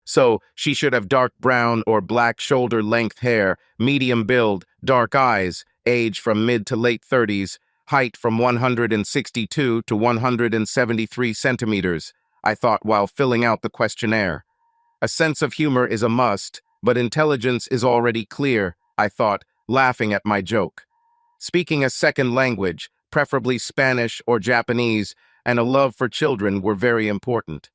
So she should have dark brown or black shoulder-length hair, medium build, dark eyes, age from mid to late 30s, height from 162 to 173 centimeters, I thought while filling out the questionnaire. A sense of humor is a must, but intelligence is already clear, I thought, laughing at my joke. Speaking a second language, preferably Spanish or Japanese, and a love for children were very important.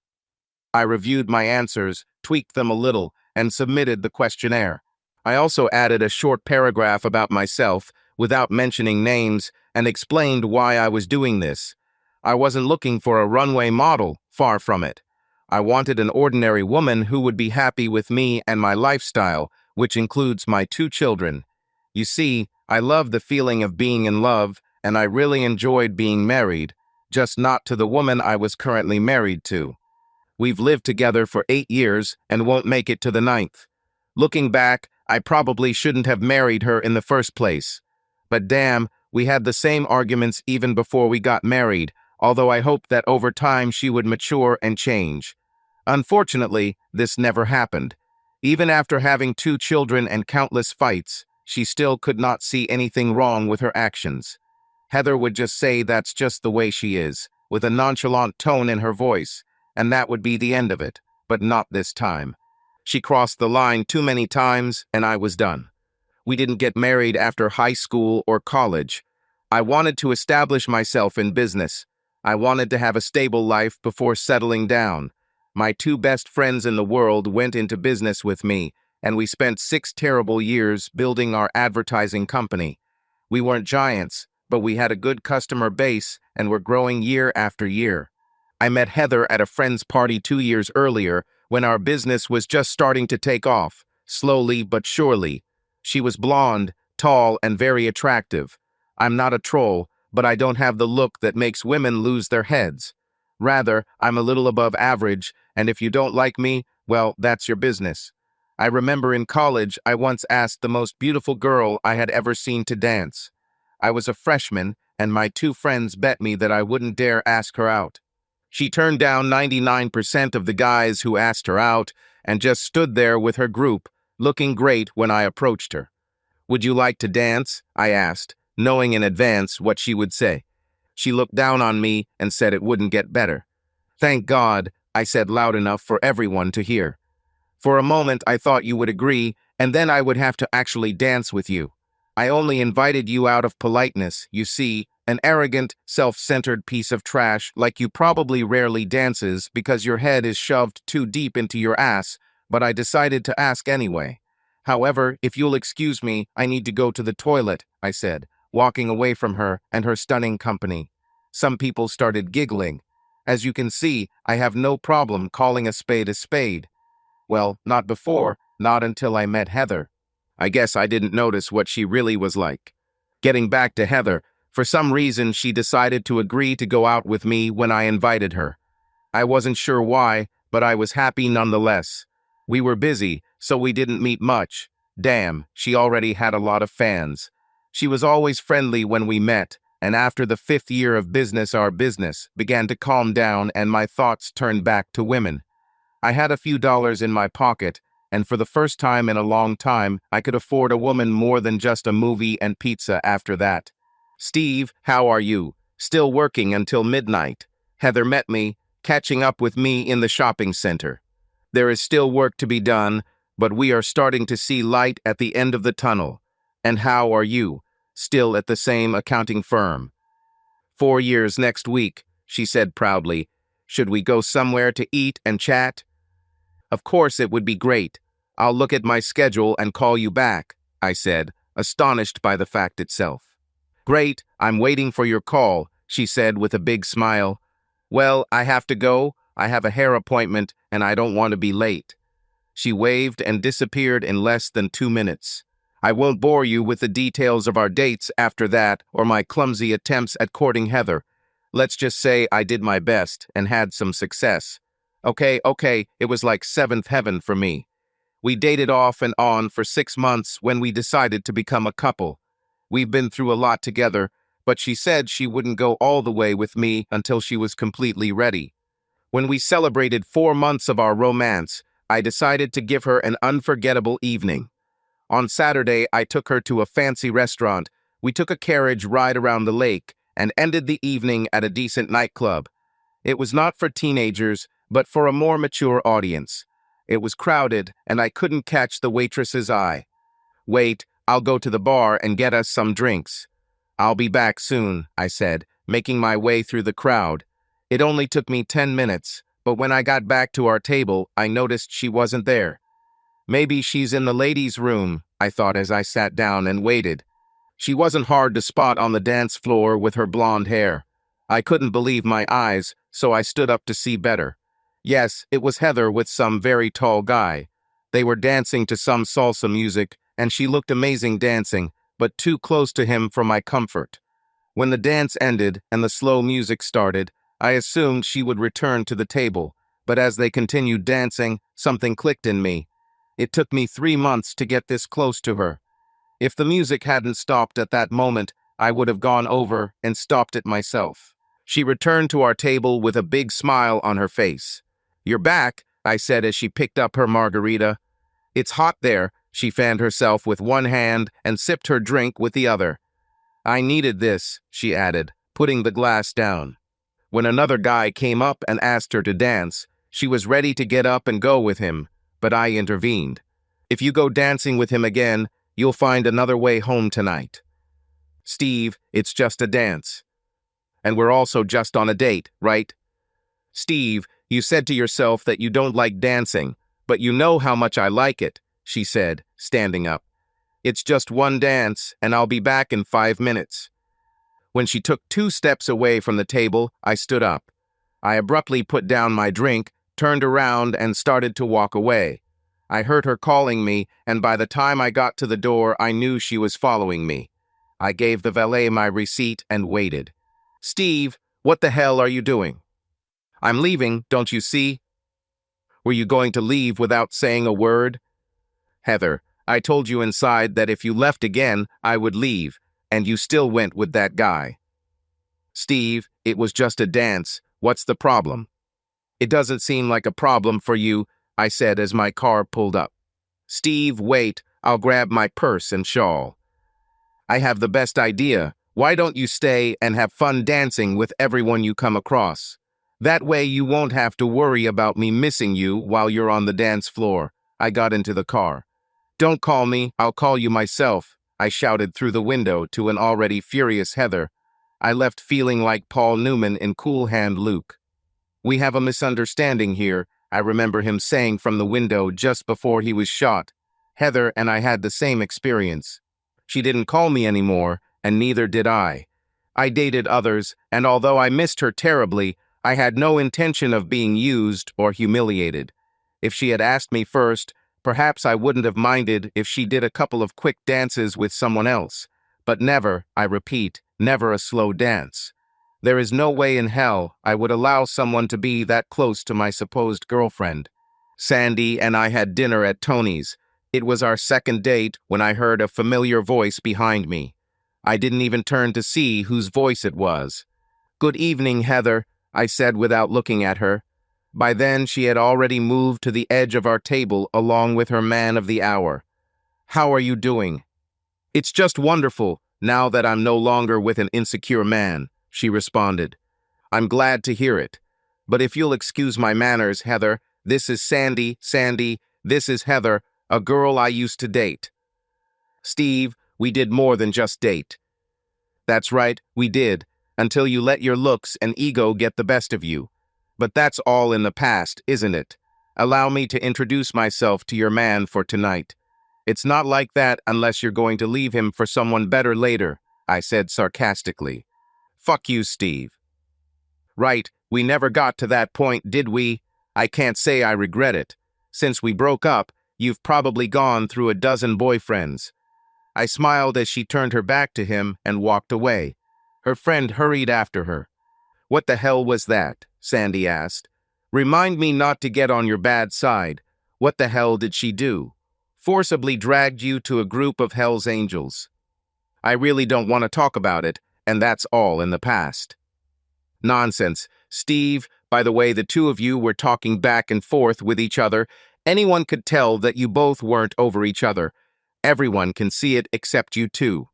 I reviewed my answers, tweaked them a little, and submitted the questionnaire. I also added a short paragraph about myself, without mentioning names, and explained why I was doing this. I wasn't looking for a runway model, far from it. I wanted an ordinary woman who would be happy with me and my lifestyle, which includes my 2 children. You see, I love the feeling of being in love, and I really enjoyed being married, just not to the woman I was currently married to. We've lived together for 8 years and won't make it to the 9th. Looking back, I probably shouldn't have married her in the first place. But damn, we had the same arguments even before we got married, although I hoped that over time she would mature and change. Unfortunately, this never happened. Even after having 2 children and countless fights, she still could not see anything wrong with her actions. Heather would just say that's just the way she is, with a nonchalant tone in her voice, and that would be the end of it, but not this time. She crossed the line too many times, and I was done. We didn't get married after high school or college. I wanted to establish myself in business. I wanted to have a stable life before settling down. My 2 best friends in the world went into business with me, and we spent 6 terrible years building our advertising company. We weren't giants, but we had a good customer base and were growing year after year. I met Heather at a friend's party 2 years earlier when our business was just starting to take off, slowly but surely. She was blonde, tall, and very attractive. I'm not a troll, but I don't have the look that makes women lose their heads. Rather, I'm a little above average, and if you don't like me, well, that's your business. I remember in college I once asked the most beautiful girl I had ever seen to dance. I was a freshman, and my 2 friends bet me that I wouldn't dare ask her out. She turned down 99% of the guys who asked her out and just stood there with her group, looking great when I approached her. "Would you like to dance?" I asked, knowing in advance what she would say. She looked down on me and said it wouldn't get better. "Thank God," I said loud enough for everyone to hear. "For a moment I thought you would agree, and then I would have to actually dance with you. I only invited you out of politeness, you see, an arrogant, self-centered piece of trash like you probably rarely dances because your head is shoved too deep into your ass, but I decided to ask anyway. However, if you'll excuse me, I need to go to the toilet," I said, walking away from her and her stunning company. Some people started giggling. As you can see, I have no problem calling a spade a spade. Well, not before, not until I met Heather. I guess I didn't notice what she really was like. Getting back to Heather, for some reason she decided to agree to go out with me when I invited her. I wasn't sure why, but I was happy nonetheless. We were busy, so we didn't meet much. Damn, she already had a lot of fans. She was always friendly when we met, and after the 5th year of business, our business began to calm down and my thoughts turned back to women. I had a few dollars in my pocket, and for the first time in a long time, I could afford a woman more than just a movie and pizza after that. "Steve, how are you? Still working until midnight?" Heather met me, catching up with me in the shopping center. "There is still work to be done, but we are starting to see light at the end of the tunnel. And how are you? Still at the same accounting firm?" 4 years next week," she said proudly. "Should we go somewhere to eat and chat?" "Of course it would be great. I'll look at my schedule and call you back," I said, astonished by the fact itself. "Great, I'm waiting for your call," she said with a big smile. "Well, I have to go. I have a hair appointment and I don't want to be late." She waved and disappeared in less than 2 minutes. I won't bore you with the details of our dates after that or my clumsy attempts at courting Heather. Let's just say I did my best and had some success. Okay, it was like 7th heaven for me. We dated off and on for 6 months when we decided to become a couple. We've been through a lot together, but she said she wouldn't go all the way with me until she was completely ready. When we celebrated 4 months of our romance, I decided to give her an unforgettable evening. On Saturday, I took her to a fancy restaurant. We took a carriage ride around the lake and ended the evening at a decent nightclub. It was not for teenagers, but for a more mature audience. It was crowded, and I couldn't catch the waitress's eye. "Wait, I'll go to the bar and get us some drinks." "I'll be back soon," I said, making my way through the crowd. It only took me 10 minutes, but when I got back to our table, I noticed she wasn't there. "Maybe she's in the ladies' room," I thought as I sat down and waited. She wasn't hard to spot on the dance floor with her blonde hair. I couldn't believe my eyes, so I stood up to see better. Yes, it was Heather with some very tall guy. They were dancing to some salsa music, and she looked amazing dancing, but too close to him for my comfort. When the dance ended and the slow music started, I assumed she would return to the table, but as they continued dancing, something clicked in me. It took me 3 months to get this close to her. If the music hadn't stopped at that moment, I would have gone over and stopped it myself. She returned to our table with a big smile on her face. "You're back," I said as she picked up her margarita. "It's hot there." She fanned herself with one hand and sipped her drink with the other. "I needed this," she added, putting the glass down. When another guy came up and asked her to dance, she was ready to get up and go with him, but I intervened. "If you go dancing with him again, you'll find another way home tonight. Steve, it's just a dance. And we're also just on a date, right? Steve, you said to yourself that you don't like dancing, but you know how much I like it," she said, standing up. "It's just one dance, and I'll be back in 5 minutes. When she took 2 steps away from the table, I stood up. I abruptly put down my drink, turned around, and started to walk away. I heard her calling me, and by the time I got to the door, I knew she was following me. I gave the valet my receipt and waited. "Steve, what the hell are you doing?" "I'm leaving, don't you see?" "Were you going to leave without saying a word?" "Heather, I told you inside that if you left again, I would leave, and you still went with that guy." "Steve, it was just a dance. What's the problem?" "It doesn't seem like a problem for you," I said as my car pulled up. "Steve, wait, I'll grab my purse and shawl." "I have the best idea. Why don't you stay and have fun dancing with everyone you come across? That way you won't have to worry about me missing you while you're on the dance floor." I got into the car. "Don't call me, I'll call you myself," I shouted through the window to an already furious Heather. I left feeling like Paul Newman in Cool Hand Luke. "We have a misunderstanding here," I remember him saying from the window just before he was shot. Heather and I had the same experience. She didn't call me anymore, and neither did I. I dated others, and although I missed her terribly, I had no intention of being used or humiliated. If she had asked me first, perhaps I wouldn't have minded if she did a couple of quick dances with someone else. But never, I repeat, never a slow dance. There is no way in hell I would allow someone to be that close to my supposed girlfriend. Sandy and I had dinner at Tony's. It was our second date when I heard a familiar voice behind me. I didn't even turn to see whose voice it was. "Good evening, Heather," I said without looking at her. By then, she had already moved to the edge of our table along with her man of the hour. "How are you doing?" "It's just wonderful, now that I'm no longer with an insecure man," she responded. "I'm glad to hear it. But if you'll excuse my manners, Heather, this is Sandy, this is Heather, a girl I used to date." "Steve, we did more than just date." "That's right, we did, until you let your looks and ego get the best of you. But that's all in the past, isn't it? Allow me to introduce myself to your man for tonight. It's not like that unless you're going to leave him for someone better later," I said sarcastically. "Fuck you, Steve." "Right, we never got to that point, did we? I can't say I regret it. Since we broke up, you've probably gone through a dozen boyfriends." I smiled as she turned her back to him and walked away. Her friend hurried after her. "What the hell was that?" Sandy asked. "Remind me not to get on your bad side. What the hell did she do? Forcibly dragged you to a group of Hell's Angels." "I really don't want to talk about it, and that's all in the past." "Nonsense. Steve, by the way, the two of you were talking back and forth with each other, Anyone could tell that you both weren't over each other. Everyone can see it except you two.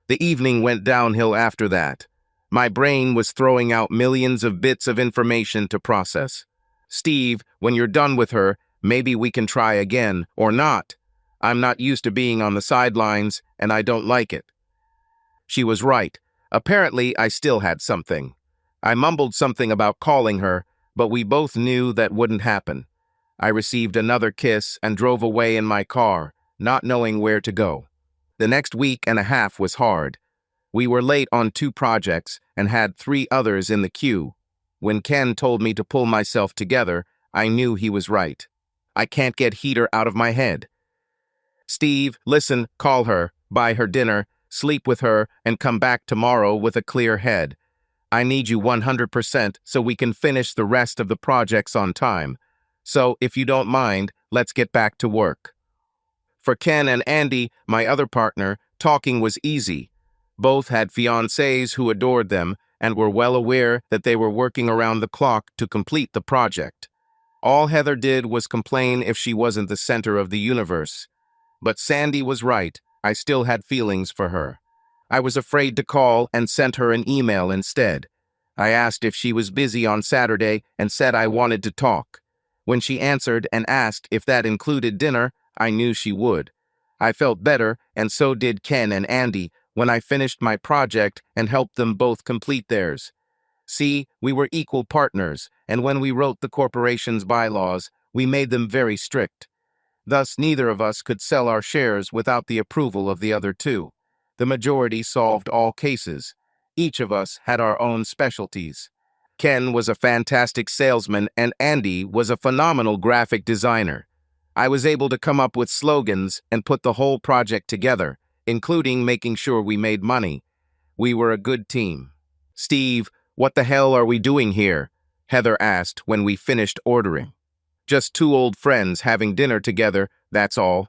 The evening went downhill after that. My brain was throwing out millions of bits of information to process. Steve, when you're done with her, maybe we can try again, or not. I'm not used to being on the sidelines, and I don't like it. She was right. Apparently, I still had something. I mumbled something about calling her, but we both knew that wouldn't happen. I received another kiss and drove away in my car, not knowing where to go. The next week and a half was hard. We were late on 2 projects and had 3 others in the queue. When Ken told me to pull myself together, I knew he was right. I can't get Heater out of my head. Steve, listen, call her, buy her dinner, sleep with her, and come back tomorrow with a clear head. I need you 100% so we can finish the rest of the projects on time. So, if you don't mind, let's get back to work. For Ken and Andy, my other partner, talking was easy. Both had fiancés who adored them and were well aware that they were working around the clock to complete the project. All Heather did was complain if she wasn't the center of the universe. But Sandy was right. I still had feelings for her. I was afraid to call and sent her an email instead. I asked if she was busy on Saturday and said I wanted to talk. When she answered and asked if that included dinner, I knew she would. I felt better, and so did Ken and Andy, when I finished my project and helped them both complete theirs. See, we were equal partners, and when we wrote the corporation's bylaws, we made them very strict. Thus, neither of us could sell our shares without the approval of the other two. The majority solved all cases. Each of us had our own specialties. Ken was a fantastic salesman, and Andy was a phenomenal graphic designer. I was able to come up with slogans and put the whole project together, including making sure we made money. We were a good team. Steve, what the hell are we doing here? Heather asked when we finished ordering. Just 2 old friends having dinner together, that's all.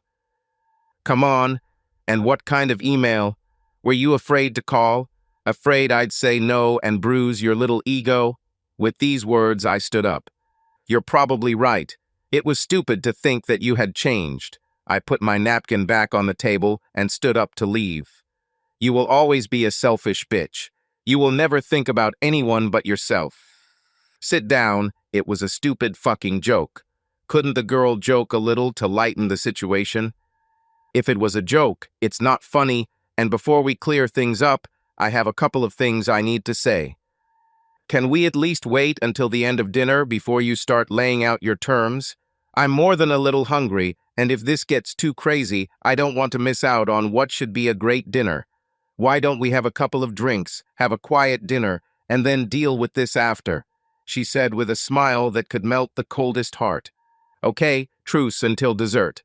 Come on. And what kind of email? Were you afraid to call? Afraid I'd say no and bruise your little ego? With these words, I stood up. You're probably right. It was stupid to think that you had changed. I put my napkin back on the table and stood up to leave. You will always be a selfish bitch. You will never think about anyone but yourself. Sit down. It was a stupid fucking joke. Couldn't the girl joke a little to lighten the situation? If it was a joke, it's not funny, and before we clear things up, I have a couple of things I need to say. Can we at least wait until the end of dinner before you start laying out your terms? I'm more than a little hungry, and if this gets too crazy, I don't want to miss out on what should be a great dinner. Why don't we have a couple of drinks, have a quiet dinner, and then deal with this after? She said with a smile that could melt the coldest heart. Okay, truce until dessert.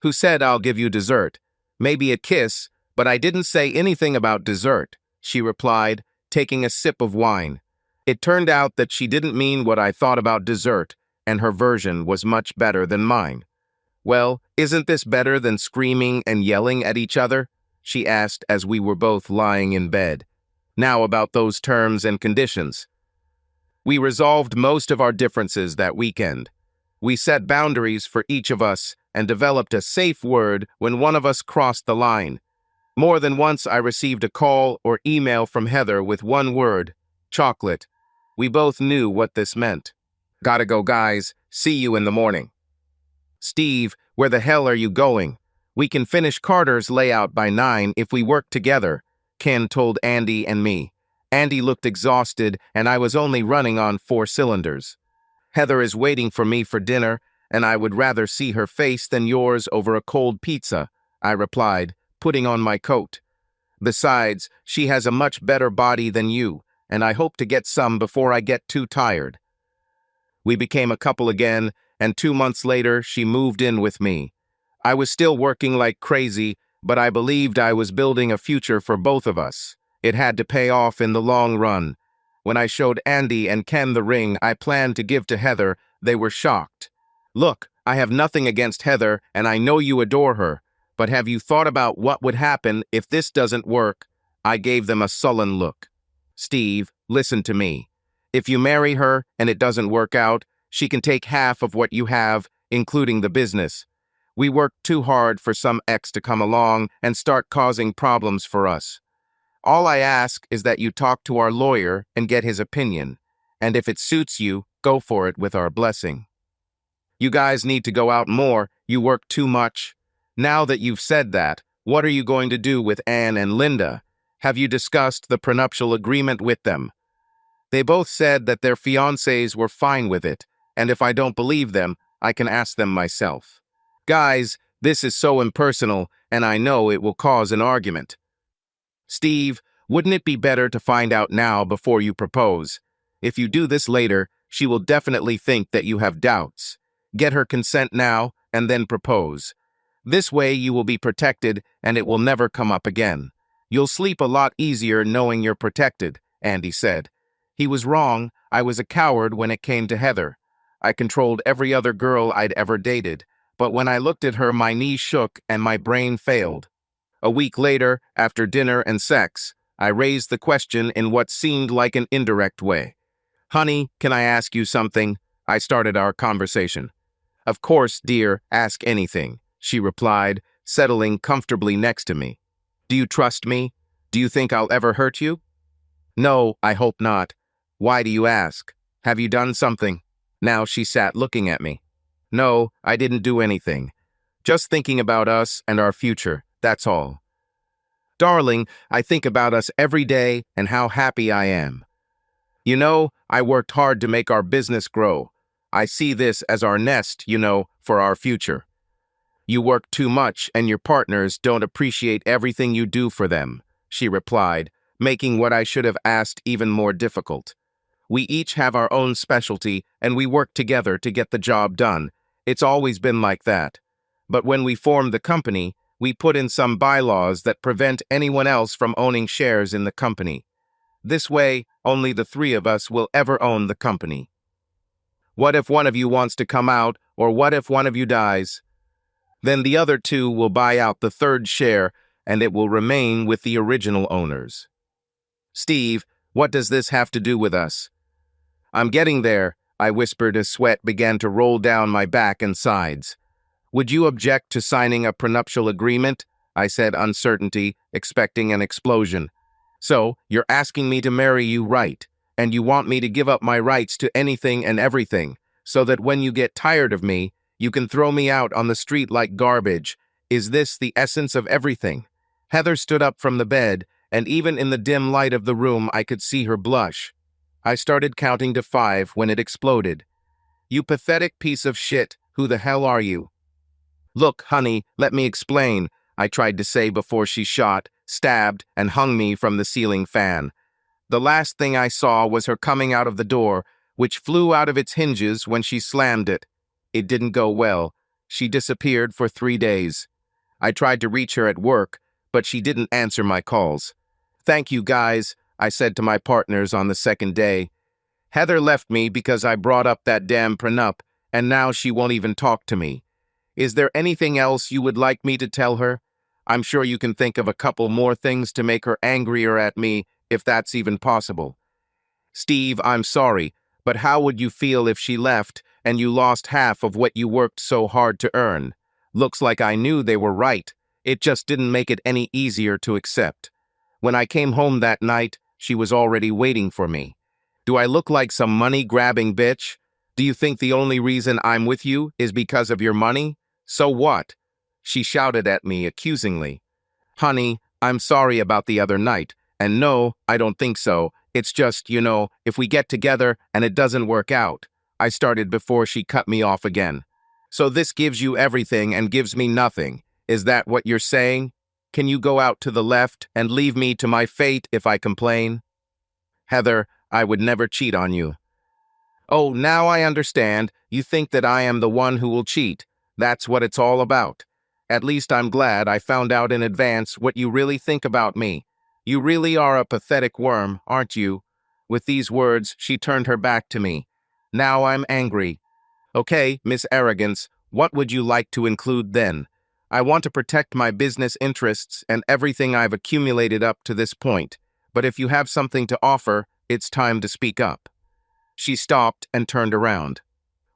Who said I'll give you dessert? Maybe a kiss, but I didn't say anything about dessert, she replied, taking a sip of wine. It turned out that she didn't mean what I thought about dessert, and her version was much better than mine. Well, isn't this better than screaming and yelling at each other? She asked as we were both lying in bed. Now about those terms and conditions. We resolved most of our differences that weekend. We set boundaries for each of us and developed a safe word when one of us crossed the line. More than once I received a call or email from Heather with one word, chocolate. We both knew what this meant. Gotta go, guys. See you in the morning. Steve, where the hell are you going? We can finish Carter's layout by 9 if we work together, Ken told Andy and me. Andy looked exhausted, and I was only running on 4 cylinders. Heather is waiting for me for dinner, and I would rather see her face than yours over a cold pizza, I replied, putting on my coat. Besides, she has a much better body than you, and I hope to get some before I get too tired. We became a couple again, and 2 months later, she moved in with me. I was still working like crazy, but I believed I was building a future for both of us. It had to pay off in the long run. When I showed Andy and Ken the ring I planned to give to Heather, they were shocked. Look, I have nothing against Heather, and I know you adore her, but have you thought about what would happen if this doesn't work? I gave them a sullen look. Steve, listen to me. If you marry her and it doesn't work out, she can take half of what you have, including the business. We worked too hard for some ex to come along and start causing problems for us. All I ask is that you talk to our lawyer and get his opinion, and if it suits you, go for it with our blessing. You guys need to go out more, you work too much. Now that you've said that, what are you going to do with Anne and Linda? Have you discussed the prenuptial agreement with them? They both said that their fiancés were fine with it, and if I don't believe them, I can ask them myself. Guys, this is so impersonal, and I know it will cause an argument. Steve, wouldn't it be better to find out now before you propose? If you do this later, she will definitely think that you have doubts. Get her consent now, and then propose. This way you will be protected, and it will never come up again. You'll sleep a lot easier knowing you're protected, Andy said. He was wrong. I was a coward when it came to Heather. I controlled every other girl I'd ever dated, but when I looked at her, my knees shook and my brain failed. A week later, after dinner and sex, I raised the question in what seemed like an indirect way. Honey, can I ask you something? I started our conversation. Of course, dear, ask anything, she replied, settling comfortably next to me. Do you trust me? Do you think I'll ever hurt you? No, I hope not. Why do you ask? Have you done something? Now she sat looking at me. No, I didn't do anything. Just thinking about us and our future, that's all. Darling, I think about us every day and how happy I am. You know, I worked hard to make our business grow. I see this as our nest, for our future. You work too much and your partners don't appreciate everything you do for them, she replied, making what I should have asked even more difficult. We each have our own specialty and we work together to get the job done. It's always been like that. But when we formed the company, we put in some bylaws that prevent anyone else from owning shares in the company. This way, only the three of us will ever own the company. What if one of you wants to come out, or what if one of you dies? Then the other two will buy out the third share, and it will remain with the original owners. Steve, what does this have to do with us? I'm getting there, I whispered as sweat began to roll down my back and sides. Would you object to signing a prenuptial agreement? I said, uncertainty, expecting an explosion. So, you're asking me to marry you, right? And you want me to give up my rights to anything and everything, so that when you get tired of me, you can throw me out on the street like garbage. Is this the essence of everything? Heather stood up from the bed, and even in the dim light of the room I could see her blush. I started counting to 5 when it exploded. You pathetic piece of shit, who the hell are you? Look, honey, let me explain, I tried to say before she shot, stabbed, and hung me from the ceiling fan. The last thing I saw was her coming out of the door, which flew out of its hinges when she slammed it. It didn't go well. She disappeared for 3 days. I tried to reach her at work, but she didn't answer my calls. Thank you, guys, I said to my partners on the second day. Heather left me because I brought up that damn prenup, and now she won't even talk to me. Is there anything else you would like me to tell her? I'm sure you can think of a couple more things to make her angrier at me, if that's even possible. Steve, I'm sorry, but how would you feel if she left and you lost half of what you worked so hard to earn? Looks like I knew they were right. It just didn't make it any easier to accept. When I came home that night, she was already waiting for me. Do I look like some money-grabbing bitch? Do you think the only reason I'm with you is because of your money? So what? She shouted at me accusingly. Honey, I'm sorry about the other night. And no, I don't think so. It's just, if we get together and it doesn't work out. I started before she cut me off again. So this gives you everything and gives me nothing. Is that what you're saying? Can you go out to the left and leave me to my fate if I complain? Heather, I would never cheat on you. Oh, now I understand. You think that I am the one who will cheat. That's what it's all about. At least I'm glad I found out in advance what you really think about me. You really are a pathetic worm, aren't you? With these words, she turned her back to me. Now I'm angry. Okay, Miss Arrogance, what would you like to include then? I want to protect my business interests and everything I've accumulated up to this point. But if you have something to offer, it's time to speak up. She stopped and turned around.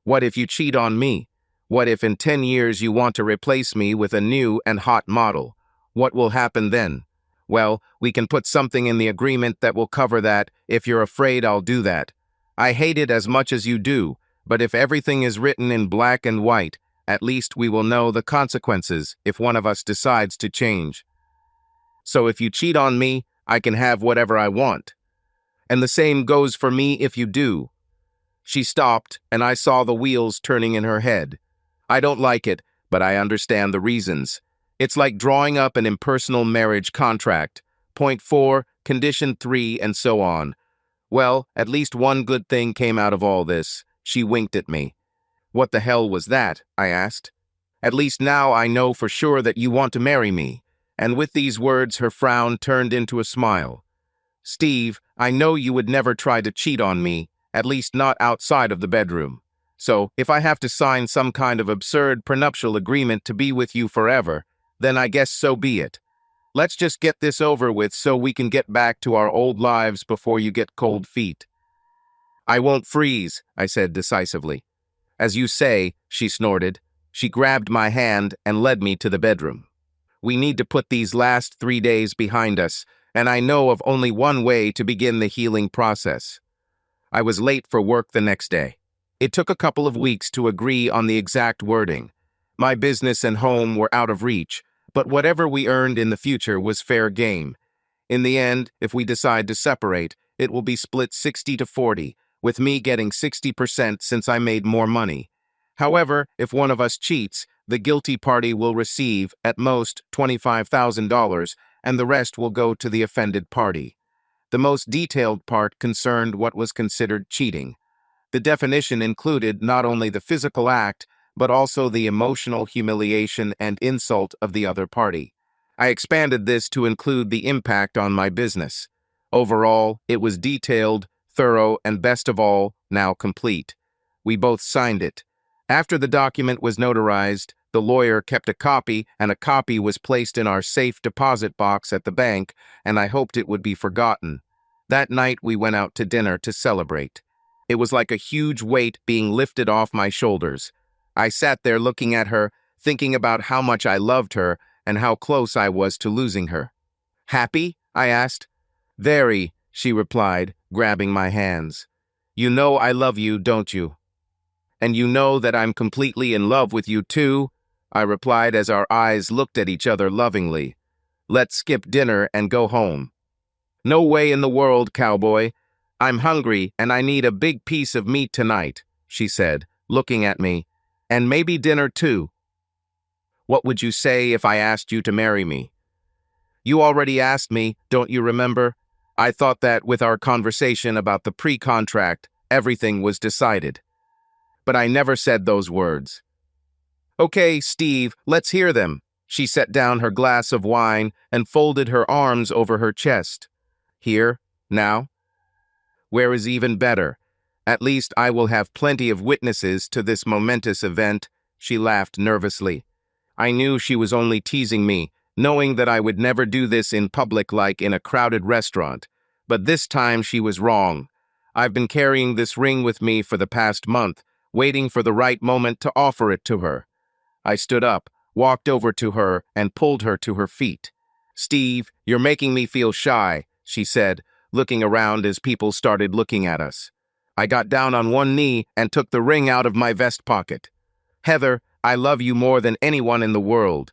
What if you cheat on me? What if in 10 years you want to replace me with a new and hot model? What will happen then? Well, we can put something in the agreement that will cover that. If you're afraid, I'll do that. I hate it as much as you do, but if everything is written in black and white, at least we will know the consequences if one of us decides to change. So if you cheat on me, I can have whatever I want. And the same goes for me if you do. She stopped, and I saw the wheels turning in her head. I don't like it, but I understand the reasons. It's like drawing up an impersonal marriage contract. Point 4, condition 3, and so on. Well, at least one good thing came out of all this. She winked at me. What the hell was that? I asked. At least now I know for sure that you want to marry me. And with these words, her frown turned into a smile. Steve, I know you would never try to cheat on me, at least not outside of the bedroom. So, if I have to sign some kind of absurd prenuptial agreement to be with you forever, then I guess so be it. Let's just get this over with so we can get back to our old lives before you get cold feet. I won't freeze, I said decisively. As you say, she snorted. She grabbed my hand and led me to the bedroom. We need to put these last 3 days behind us, and I know of only one way to begin the healing process. I was late for work the next day. It took a couple of weeks to agree on the exact wording. My business and home were out of reach, but whatever we earned in the future was fair game. In the end, if we decide to separate, it will be split 60-40, with me getting 60% since I made more money. However, if one of us cheats, the guilty party will receive, at most, $25,000, and the rest will go to the offended party. The most detailed part concerned what was considered cheating. The definition included not only the physical act, but also the emotional humiliation and insult of the other party. I expanded this to include the impact on my business. Overall, it was detailed, thorough, and best of all, now complete. We both signed it. After the document was notarized, the lawyer kept a copy, and a copy was placed in our safe deposit box at the bank, and I hoped it would be forgotten. That night, we went out to dinner to celebrate. It was like a huge weight being lifted off my shoulders. I sat there looking at her, thinking about how much I loved her and how close I was to losing her. Happy? I asked. Very, she replied, grabbing my hands. You know I love you, don't you? And you know that I'm completely in love with you too, I replied as our eyes looked at each other lovingly. Let's skip dinner and go home. No way in the world, cowboy. I'm hungry and I need a big piece of meat tonight, she said, looking at me. And maybe dinner too. What would you say if I asked you to marry me? You already asked me, don't you remember? I thought that with our conversation about the pre-contract, everything was decided. But I never said those words. Okay, Steve, let's hear them. She set down her glass of wine and folded her arms over her chest. Here, now? Where is even better? At least I will have plenty of witnesses to this momentous event, she laughed nervously. I knew she was only teasing me, knowing that I would never do this in public like in a crowded restaurant. But this time she was wrong. I've been carrying this ring with me for the past month, waiting for the right moment to offer it to her. I stood up, walked over to her, and pulled her to her feet. Steve, you're making me feel shy, she said, looking around as people started looking at us. I got down on one knee and took the ring out of my vest pocket. Heather, I love you more than anyone in the world.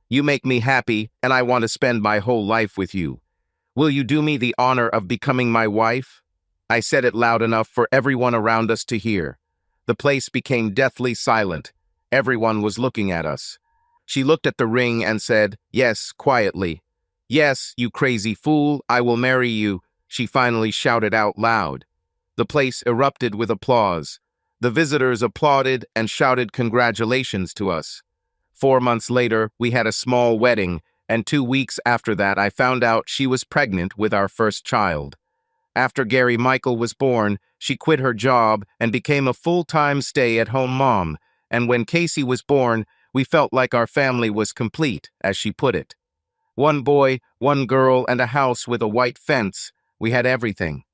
You make me happy, and I want to spend my whole life with you. Will you do me the honor of becoming my wife? I said it loud enough for everyone around us to hear. The place became deathly silent. Everyone was looking at us. She looked at the ring and said, yes, quietly. Yes, you crazy fool, I will marry you, she finally shouted out loud. The place erupted with applause. The visitors applauded and shouted congratulations to us. 4 months later, we had a small wedding, and 2 weeks after that I found out she was pregnant with our first child. After Gary Michael was born, she quit her job and became a full-time stay-at-home mom, and when Casey was born, we felt like our family was complete, as she put it. 1 boy, 1 girl, and a house with a white fence. We had everything.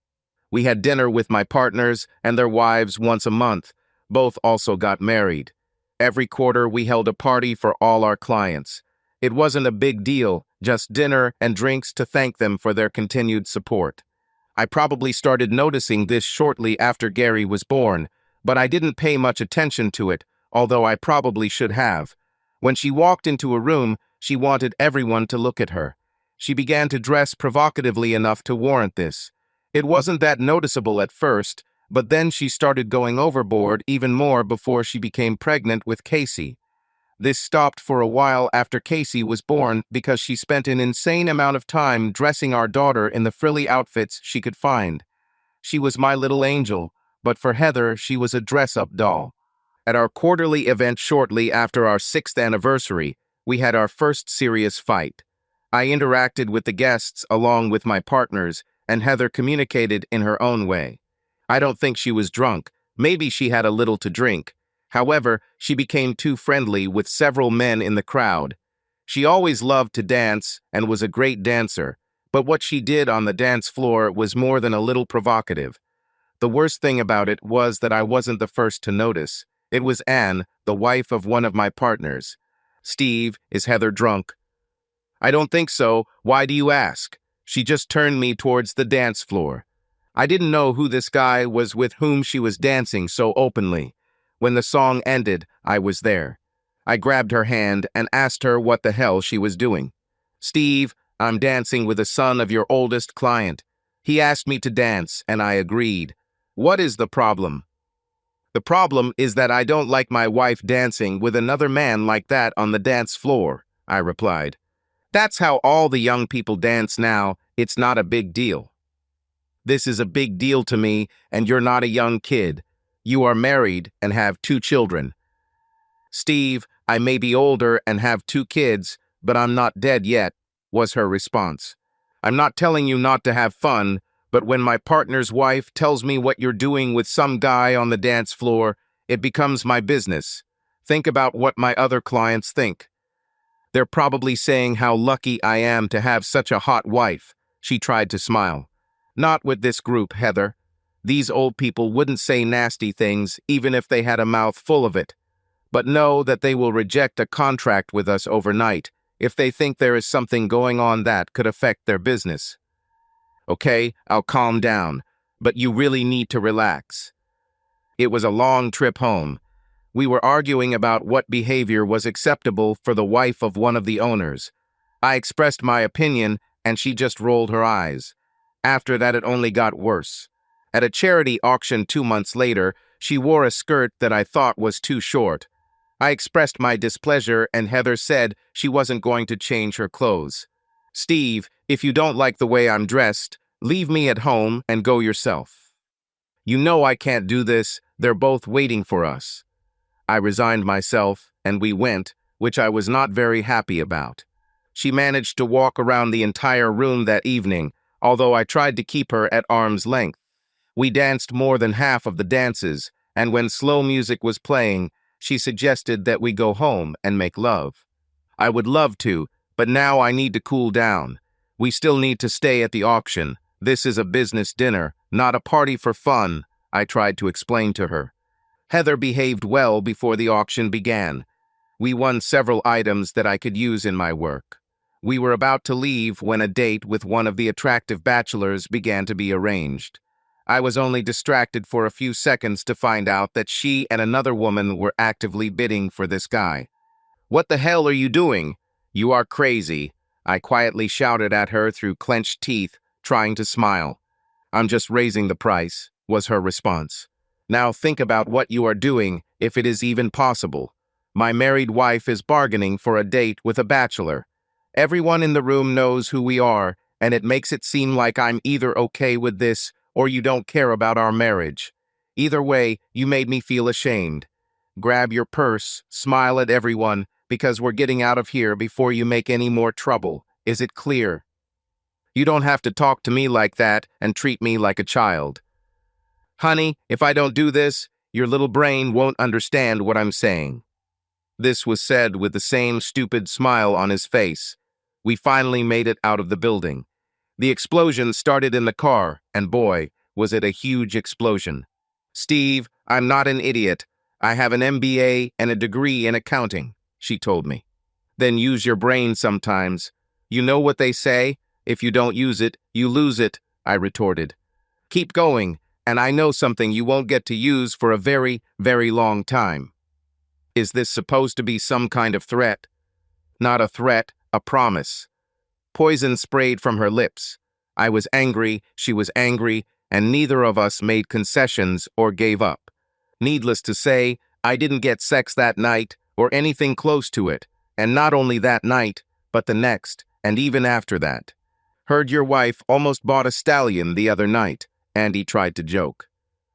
We had dinner with my partners and their wives once a month. Both also got married. Every quarter, we held a party for all our clients. It wasn't a big deal, just dinner and drinks to thank them for their continued support. I probably started noticing this shortly after Gary was born, but I didn't pay much attention to it, although I probably should have. When she walked into a room, she wanted everyone to look at her. She began to dress provocatively enough to warrant this. It wasn't that noticeable at first, but then she started going overboard even more before she became pregnant with Casey. This stopped for a while after Casey was born because she spent an insane amount of time dressing our daughter in the frilly outfits she could find. She was my little angel, but for Heather, she was a dress-up doll. At our quarterly event shortly after our 6th anniversary, we had our first serious fight. I interacted with the guests along with my partners, and Heather communicated in her own way. I don't think she was drunk. Maybe she had a little to drink. However, she became too friendly with several men in the crowd. She always loved to dance and was a great dancer, but what she did on the dance floor was more than a little provocative. The worst thing about it was that I wasn't the first to notice. It was Anne, the wife of one of my partners. "Steve, is Heather drunk?" "I don't think so. Why do you ask?" She just turned me towards the dance floor. I didn't know who this guy was with whom she was dancing so openly. When the song ended, I was there. I grabbed her hand and asked her what the hell she was doing. "Steve, I'm dancing with the son of your oldest client. He asked me to dance, and I agreed. What is the problem?" "The problem is that I don't like my wife dancing with another man like that on the dance floor," I replied. "That's how all the young people dance now. It's not a big deal." "This is a big deal to me, and you're not a young kid. You are married and have 2 children." "Steve, I may be older and have 2 kids, but I'm not dead yet," was her response. "I'm not telling you not to have fun, but when my partner's wife tells me what you're doing with some guy on the dance floor, it becomes my business. Think about what my other clients think. They're probably saying how lucky I am to have such a hot wife." She tried to smile. "Not with this group, Heather. These old people wouldn't say nasty things even if they had a mouth full of it. But know that they will reject a contract with us overnight if they think there is something going on that could affect their business." "Okay, I'll calm down, but you really need to relax." It was a long trip home. We were arguing about what behavior was acceptable for the wife of one of the owners. I expressed my opinion, and she just rolled her eyes. After that, it only got worse. At a charity auction 2 months later, she wore a skirt that I thought was too short. I expressed my displeasure, and Heather said she wasn't going to change her clothes. "Steve, if you don't like the way I'm dressed, leave me at home and go yourself. You know I can't do this. They're both waiting for us." I resigned myself, and we went, which I was not very happy about. She managed to walk around the entire room that evening, although I tried to keep her at arm's length. We danced more than half of the dances, and when slow music was playing, she suggested that we go home and make love. I would love to, but now I need to cool down. We still need to stay at the auction. This is a business dinner, not a party for fun, I tried to explain to her. Heather behaved well before the auction began. We won several items that I could use in my work. We were about to leave when a date with one of the attractive bachelors began to be arranged. I was only distracted for a few seconds to find out that she and another woman were actively bidding for this guy. "What the hell are you doing? You are crazy," I quietly shouted at her through clenched teeth, trying to smile. "I'm just raising the price," was her response. "Now think about what you are doing, if it is even possible. My married wife is bargaining for a date with a bachelor. Everyone in the room knows who we are, and it makes it seem like I'm either okay with this or you don't care about our marriage. Either way, you made me feel ashamed. Grab your purse, smile at everyone, because we're getting out of here before you make any more trouble. Is it clear? You don't have to talk to me like that and treat me like a child. Honey, if I don't do this, your little brain won't understand what I'm saying." This was said with the same stupid smile on his face. We finally made it out of the building. The explosion started in the car, and boy, was it a huge explosion. "Steve, I'm not an idiot. I have an MBA and a degree in accounting, she told me. Then use your brain sometimes. You know what they say? If you don't use it, you lose it, I retorted. Keep going, and I know something you won't get to use for a very, very long time. Is this supposed to be some kind of threat? Not a threat, a promise. Poison sprayed from her lips. I was angry, she was angry, and neither of us made concessions or gave up. Needless to say, I didn't get sex that night or anything close to it, and not only that night, but the next, and even after that. Heard your wife almost bought a stallion the other night, Andy tried to joke.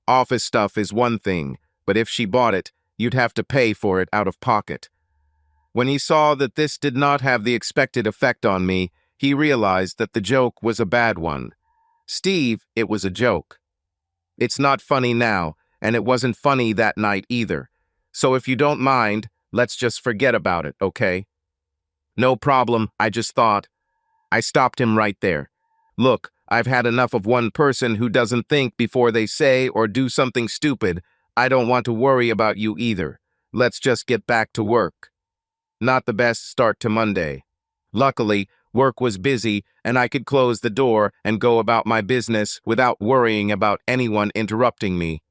Office stuff is one thing, but if she bought it, you'd have to pay for it out of pocket. When he saw that this did not have the expected effect on me, he realized that the joke was a bad one. Steve, it was a joke. It's not funny now, and it wasn't funny that night either. So if you don't mind, let's just forget about it, okay? No problem, I just thought. I stopped him right there. Look, I've had enough of one person who doesn't think before they say or do something stupid. I don't want to worry about you either. Let's just get back to work. Not the best start to Monday. Luckily, work was busy and I could close the door and go about my business without worrying about anyone interrupting me.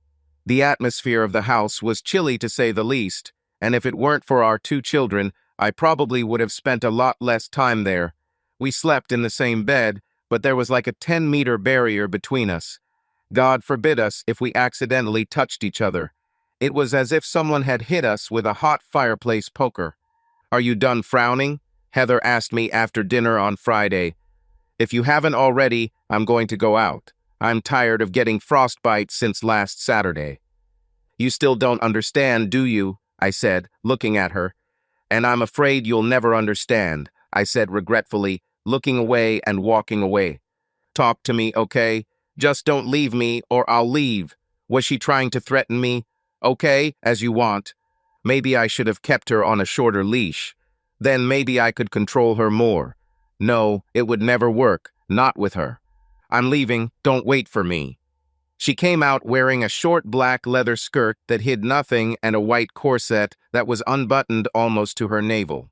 The atmosphere of the house was chilly to say the least, and if it weren't for our 2 children, I probably would have spent a lot less time there. We slept in the same bed, but there was like a 10-meter barrier between us. God forbid us if we accidentally touched each other. It was as if someone had hit us with a hot fireplace poker. Are you done frowning? Heather asked me after dinner on Friday. If you haven't already, I'm going to go out. I'm tired of getting frostbite since last Saturday. You still don't understand, do you? I said, looking at her. And I'm afraid you'll never understand, I said regretfully, looking away and walking away. Talk to me, okay? Just don't leave me or I'll leave. Was she trying to threaten me? Okay, as you want. Maybe I should have kept her on a shorter leash. Then maybe I could control her more. No, it would never work, not with her. I'm leaving, don't wait for me. She came out wearing a short black leather skirt that hid nothing and a white corset that was unbuttoned almost to her navel.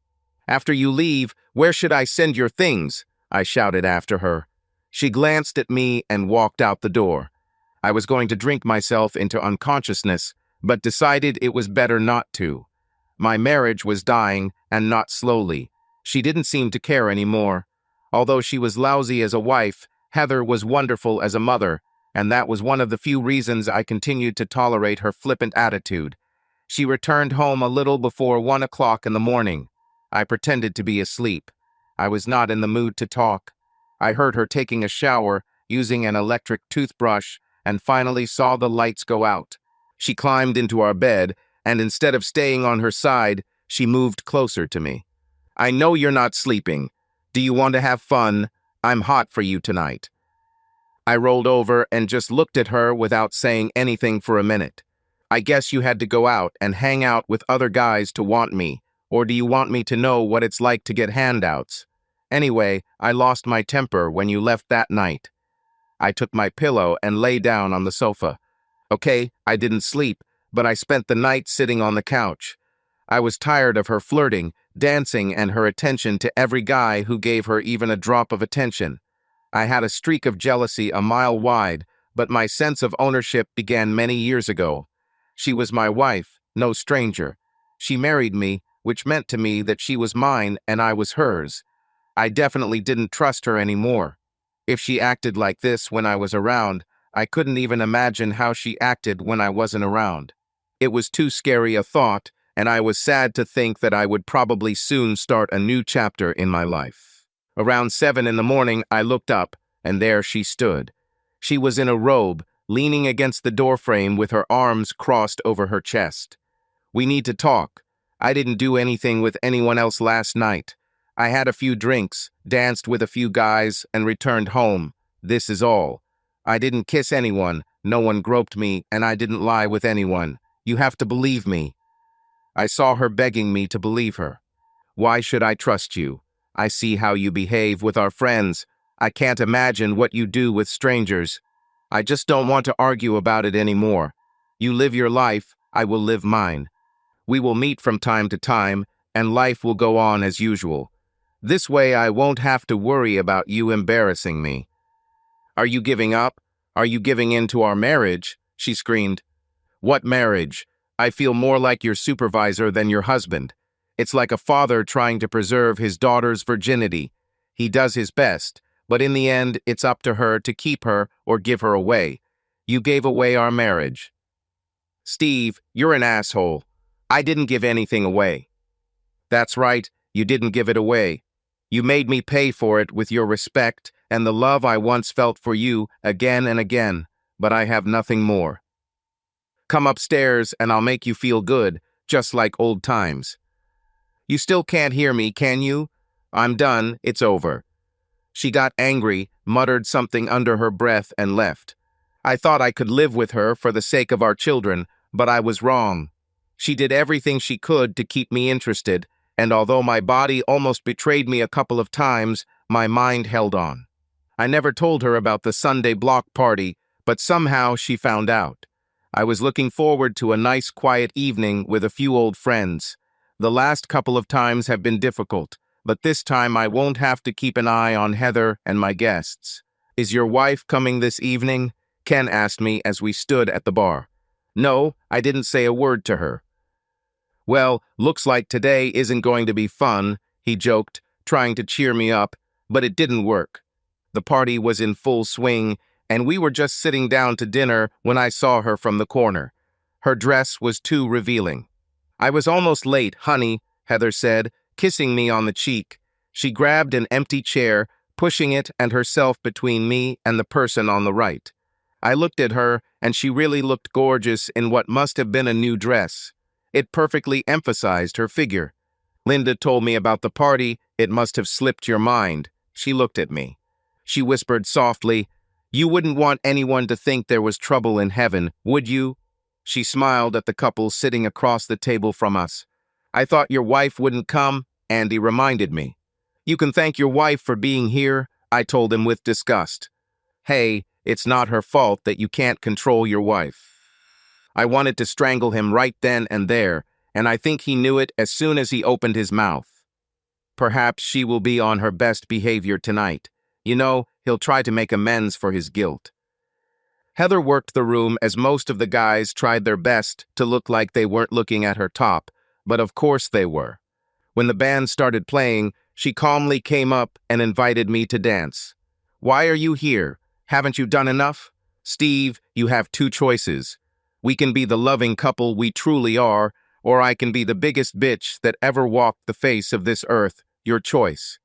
After you leave, where should I send your things? I shouted after her. She glanced at me and walked out the door. I was going to drink myself into unconsciousness, but decided it was better not to. My marriage was dying, and not slowly. She didn't seem to care anymore. Although she was lousy as a wife, Heather was wonderful as a mother, and that was one of the few reasons I continued to tolerate her flippant attitude. She returned home a little before 1 o'clock in the morning. I pretended to be asleep. I was not in the mood to talk. I heard her taking a shower, using an electric toothbrush, and finally saw the lights go out. She climbed into our bed, and instead of staying on her side, she moved closer to me. I know you're not sleeping. Do you want to have fun? I'm hot for you tonight. I rolled over and just looked at her without saying anything for a minute. I guess you had to go out and hang out with other guys to want me, or do you want me to know what it's like to get handouts? Anyway, I lost my temper when you left that night. I took my pillow and lay down on the sofa. Okay, I didn't sleep, but I spent the night sitting on the couch. I was tired of her flirting, dancing, and her attention to every guy who gave her even a drop of attention. I had a streak of jealousy a mile wide, but my sense of ownership began many years ago. She was my wife, no stranger. She married me, which meant to me that she was mine and I was hers. I definitely didn't trust her anymore. If she acted like this when I was around, I couldn't even imagine how she acted when I wasn't around. It was too scary a thought, and I was sad to think that I would probably soon start a new chapter in my life. Around 7 in the morning, I looked up, and there she stood. She was in a robe, leaning against the doorframe with her arms crossed over her chest. We need to talk. I didn't do anything with anyone else last night. I had a few drinks, danced with a few guys, and returned home. This is all. I didn't kiss anyone, no one groped me, and I didn't lie with anyone. You have to believe me. I saw her begging me to believe her. Why should I trust you? I see how you behave with our friends. I can't imagine what you do with strangers. I just don't want to argue about it anymore. You live your life, I will live mine. We will meet from time to time, and life will go on as usual. This way I won't have to worry about you embarrassing me." "Are you giving up? Are you giving in to our marriage?" she screamed. "What marriage? I feel more like your supervisor than your husband. It's like a father trying to preserve his daughter's virginity. He does his best, but in the end, it's up to her to keep her or give her away. You gave away our marriage." "Steve, you're an asshole. I didn't give anything away." "That's right, you didn't give it away. You made me pay for it with your respect and the love I once felt for you again and again, but I have nothing more. Come upstairs and I'll make you feel good, just like old times." "You still can't hear me, can you? I'm done, it's over." She got angry, muttered something under her breath, and left. I thought I could live with her for the sake of our children, but I was wrong. She did everything she could to keep me interested, and although my body almost betrayed me a couple of times, my mind held on. I never told her about the Sunday block party, but somehow she found out. I was looking forward to a nice quiet evening with a few old friends. The last couple of times have been difficult, but this time I won't have to keep an eye on Heather and my guests. "Is your wife coming this evening?" Ken asked me as we stood at the bar. "No, I didn't say a word to her." "Well, looks like today isn't going to be fun," he joked, trying to cheer me up, but it didn't work. The party was in full swing, and we were just sitting down to dinner when I saw her from the corner. Her dress was too revealing. "I was almost late, honey," Heather said, kissing me on the cheek. She grabbed an empty chair, pushing it and herself between me and the person on the right. I looked at her, and she really looked gorgeous in what must have been a new dress. It perfectly emphasized her figure. "Linda told me about the party. It must have slipped your mind." She looked at me. She whispered softly, "You wouldn't want anyone to think there was trouble in heaven, would you?" She smiled at the couple sitting across the table from us. "I thought your wife wouldn't come," Andy reminded me. "You can thank your wife for being here," I told him with disgust. "Hey, it's not her fault that you can't control your wife." I wanted to strangle him right then and there, and I think he knew it as soon as he opened his mouth. Perhaps she will be on her best behavior tonight. You know, he'll try to make amends for his guilt. Heather worked the room as most of the guys tried their best to look like they weren't looking at her top, but of course they were. When the band started playing, she calmly came up and invited me to dance. "Why are you here? Haven't you done enough? Steve, you have two choices. We can be the loving couple we truly are, or I can be the biggest bitch that ever walked the face of this earth. Your choice."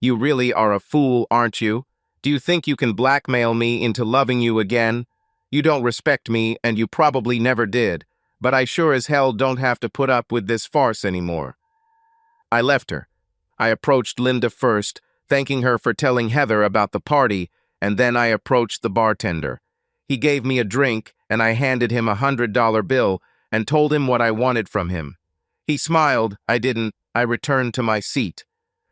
"You really are a fool, aren't you? Do you think you can blackmail me into loving you again? You don't respect me, and you probably never did, but I sure as hell don't have to put up with this farce anymore." I left her. I approached Linda first, thanking her for telling Heather about the party, and then I approached the bartender. He gave me a drink, and I handed him $100 bill and told him what I wanted from him. He smiled. I didn't. I returned to my seat.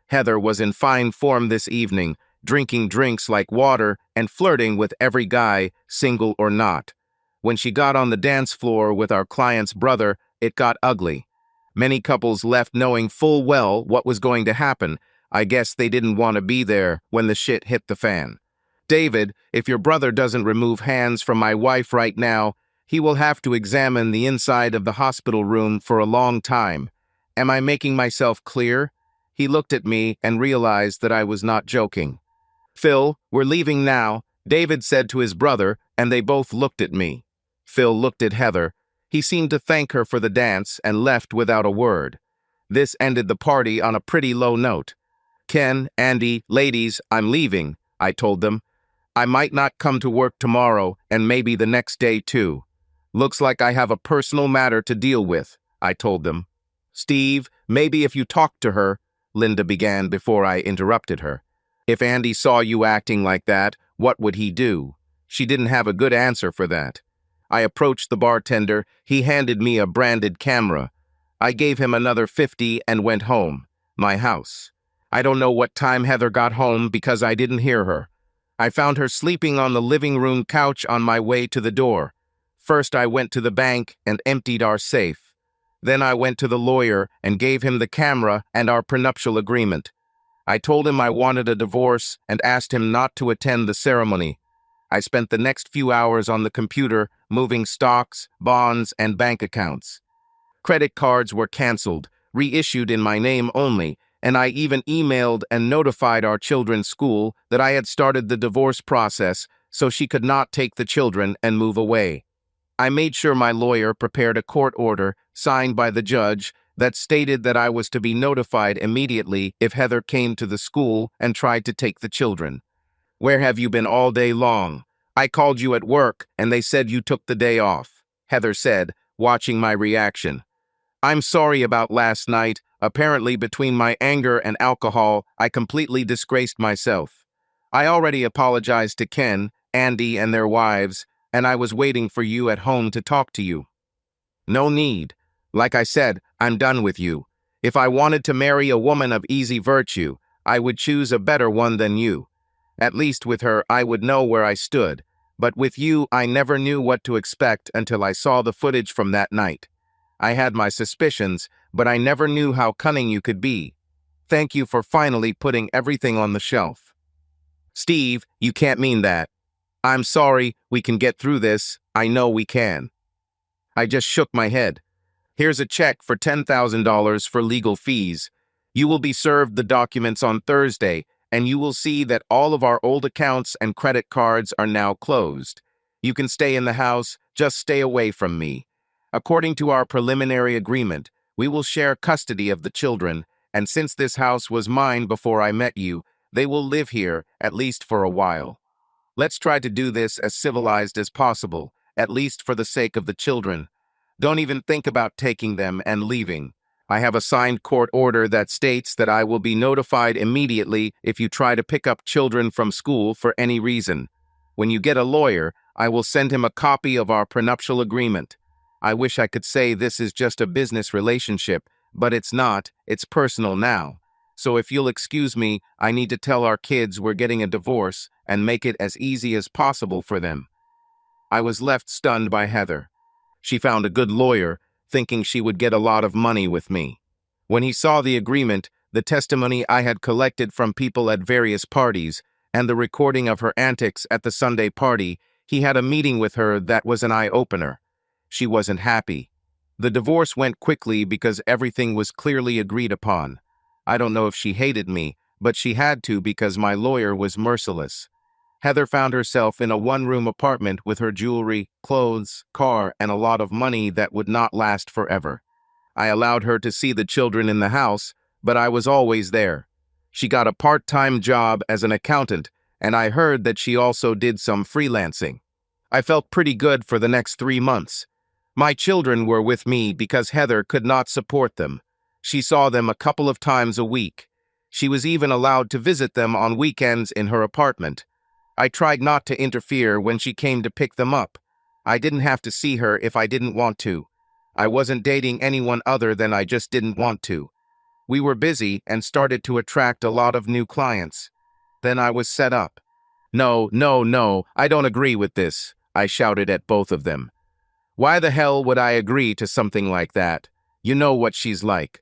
Heather was in fine form this evening, drinking drinks like water and flirting with every guy, single or not. When she got on the dance floor with our client's brother, it got ugly. Many couples left knowing full well what was going to happen. I guess they didn't want to be there when the shit hit the fan. "David, if your brother doesn't remove hands from my wife right now, he will have to examine the inside of the hospital room for a long time. Am I making myself clear?" He looked at me and realized that I was not joking. "Phil, we're leaving now," David said to his brother, and they both looked at me. Phil looked at Heather. He seemed to thank her for the dance and left without a word. This ended the party on a pretty low note. "Ken, Andy, ladies, I'm leaving," I told them. "I might not come to work tomorrow, and maybe the next day too. Looks like I have a personal matter to deal with," I told them. "Steve, maybe if you talked to her," Linda began before I interrupted her. "If Andy saw you acting like that, what would he do?" She didn't have a good answer for that. I approached the bartender. He handed me a branded camera. I gave him another 50 and went home, my house. I don't know what time Heather got home because I didn't hear her. I found her sleeping on the living room couch on my way to the door. First, I went to the bank and emptied our safe. Then I went to the lawyer and gave him the camera and our prenuptial agreement. I told him I wanted a divorce and asked him not to attend the ceremony. I spent the next few hours on the computer moving stocks, bonds, and bank accounts. Credit cards were canceled, reissued in my name only, and I even emailed and notified our children's school that I had started the divorce process so she could not take the children and move away. I made sure my lawyer prepared a court order signed by the judge that stated that I was to be notified immediately if Heather came to the school and tried to take the children. "Where have you been all day long? I called you at work and they said you took the day off," Heather said, watching my reaction. "I'm sorry about last night. Apparently, between my anger and alcohol, I completely disgraced myself. I already apologized to Ken, Andy, and their wives, and I was waiting for you at home to talk to you." "No need. Like I said, I'm done with you. If I wanted to marry a woman of easy virtue, I would choose a better one than you. At least with her, I would know where I stood. But with you, I never knew what to expect until I saw the footage from that night. I had my suspicions, but I never knew how cunning you could be. Thank you for finally putting everything on the shelf." "Steve, you can't mean that." "I'm sorry, we can get through this. I know we can." I just shook my head. "Here's a check for $10,000 for legal fees. You will be served the documents on Thursday, and you will see that all of our old accounts and credit cards are now closed. You can stay in the house, just stay away from me. According to our preliminary agreement, we will share custody of the children, and since this house was mine before I met you, they will live here, at least for a while. Let's try to do this as civilized as possible, at least for the sake of the children. Don't even think about taking them and leaving. I have a signed court order that states that I will be notified immediately if you try to pick up children from school for any reason. When you get a lawyer, I will send him a copy of our prenuptial agreement. I wish I could say this is just a business relationship, but it's not. It's personal now. So if you'll excuse me, I need to tell our kids we're getting a divorce and make it as easy as possible for them." I was left stunned by Heather. She found a good lawyer, thinking she would get a lot of money with me. When he saw the agreement, the testimony I had collected from people at various parties, and the recording of her antics at the Sunday party, he had a meeting with her that was an eye-opener. She wasn't happy. The divorce went quickly because everything was clearly agreed upon. I don't know if she hated me, but she had to because my lawyer was merciless. Heather found herself in a one-room apartment with her jewelry, clothes, car, and a lot of money that would not last forever. I allowed her to see the children in the house, but I was always there. She got a part-time job as an accountant, and I heard that she also did some freelancing. I felt pretty good for the next 3 months. My children were with me because Heather could not support them. She saw them a couple of times a week. She was even allowed to visit them on weekends in her apartment. I tried not to interfere when she came to pick them up. I didn't have to see her if I didn't want to. I wasn't dating anyone other than I just didn't want to. We were busy and started to attract a lot of new clients. Then I was set up. "No, no, no, I don't agree with this," I shouted at both of them. "Why the hell would I agree to something like that? You know what she's like.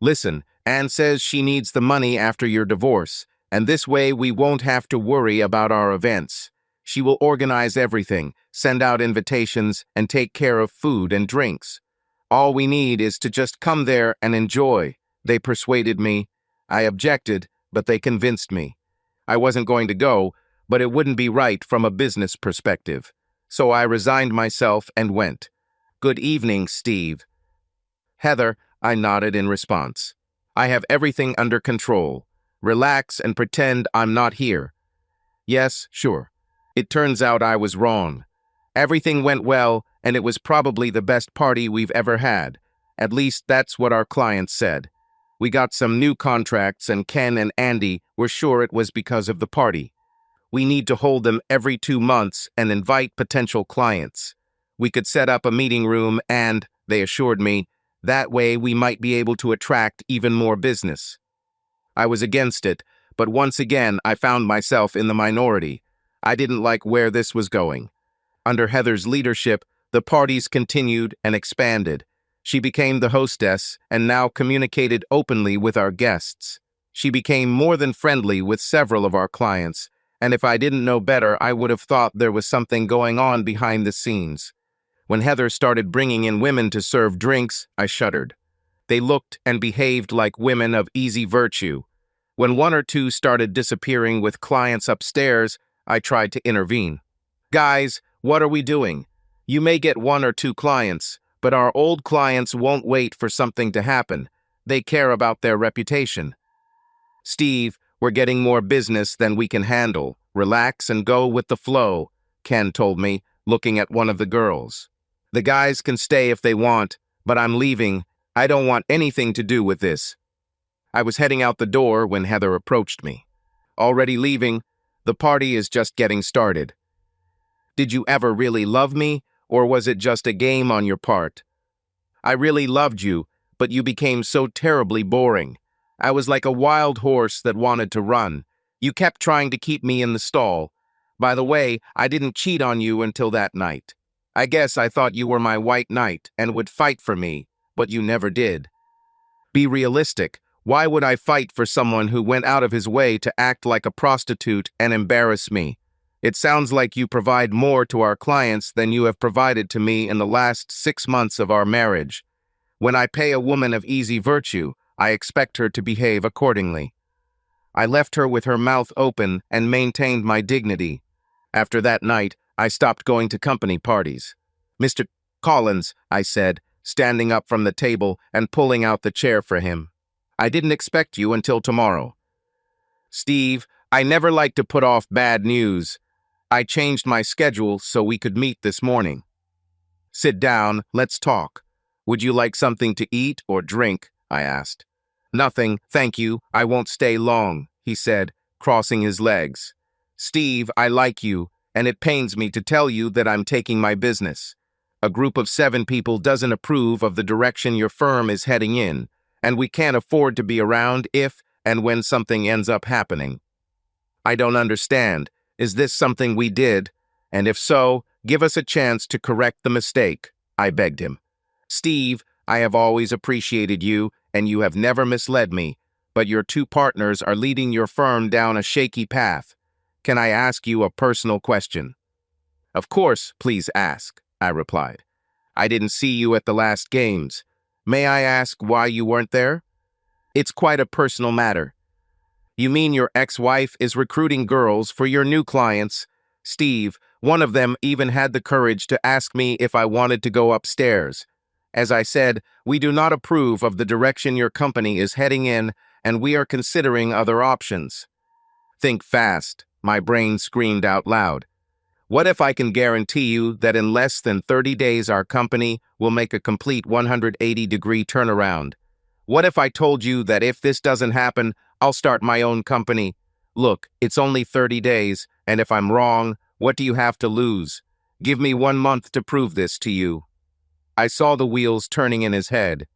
Listen, Anne says she needs the money after your divorce, and this way we won't have to worry about our events. She will organize everything, send out invitations, and take care of food and drinks. All we need is to just come there and enjoy." They persuaded me. I objected, but they convinced me. I wasn't going to go, but it wouldn't be right from a business perspective. So I resigned myself and went. "Good evening, Steve." "Heather," I nodded in response. "I have everything under control. Relax and pretend I'm not here." "Yes, sure." It turns out I was wrong. Everything went well, and it was probably the best party we've ever had. At least that's what our clients said. We got some new contracts, and Ken and Andy were sure it was because of the party. We need to hold them every 2 months and invite potential clients. We could set up a meeting room and, they assured me, that way we might be able to attract even more business. I was against it, but once again I found myself in the minority. I didn't like where this was going. Under Heather's leadership, the parties continued and expanded. She became the hostess and now communicated openly with our guests. She became more than friendly with several of our clients, and if I didn't know better, I would have thought there was something going on behind the scenes. When Heather started bringing in women to serve drinks, I shuddered. They looked and behaved like women of easy virtue. When one or two started disappearing with clients upstairs, I tried to intervene. Guys, what are we doing? You may get one or two clients, but our old clients won't wait for something to happen. They care about their reputation. Steve, we're getting more business than we can handle. Relax and go with the flow, Ken told me, looking at one of the girls. The guys can stay if they want, but I'm leaving. I don't want anything to do with this. I was heading out the door when Heather approached me. Already leaving? The party is just getting started. Did you ever really love me, or was it just a game on your part? I really loved you, but you became so terribly boring. I was like a wild horse that wanted to run. You kept trying to keep me in the stall. By the way, I didn't cheat on you until that night. I guess I thought you were my white knight and would fight for me, but you never did. Be realistic. Why would I fight for someone who went out of his way to act like a prostitute and embarrass me? It sounds like you provide more to our clients than you have provided to me in the last 6 months of our marriage. When I pay a woman of easy virtue, I expect her to behave accordingly. I left her with her mouth open and maintained my dignity. After that night, I stopped going to company parties. Mr. Collins, I said, standing up from the table and pulling out the chair for him. I didn't expect you until tomorrow. Steve, I never like to put off bad news. I changed my schedule so we could meet this morning. Sit down, let's talk. Would you like something to eat or drink? I asked. Nothing, thank you. I won't stay long, he said, crossing his legs. Steve, I like you, and it pains me to tell you that I'm taking my business. A group of 7 people doesn't approve of the direction your firm is heading in, and we can't afford to be around if and when something ends up happening. I don't understand. Is this something we did? And if so, give us a chance to correct the mistake, I begged him. Steve, I have always appreciated you, and you have never misled me, but your 2 partners are leading your firm down a shaky path. Can I ask you a personal question? Of course, please ask, I replied. I didn't see you at the last games. May I ask why you weren't there? It's quite a personal matter. You mean your ex-wife is recruiting girls for your new clients? Steve, one of them even had the courage to ask me if I wanted to go upstairs. As I said, we do not approve of the direction your company is heading in, and we are considering other options. Think fast, my brain screamed out loud. What if I can guarantee you that in less than 30 days our company will make a complete 180-degree turnaround? What if I told you that if this doesn't happen, I'll start my own company? Look, it's only 30 days, and if I'm wrong, what do you have to lose? Give me 1 month to prove this to you. I saw the wheels turning in his head.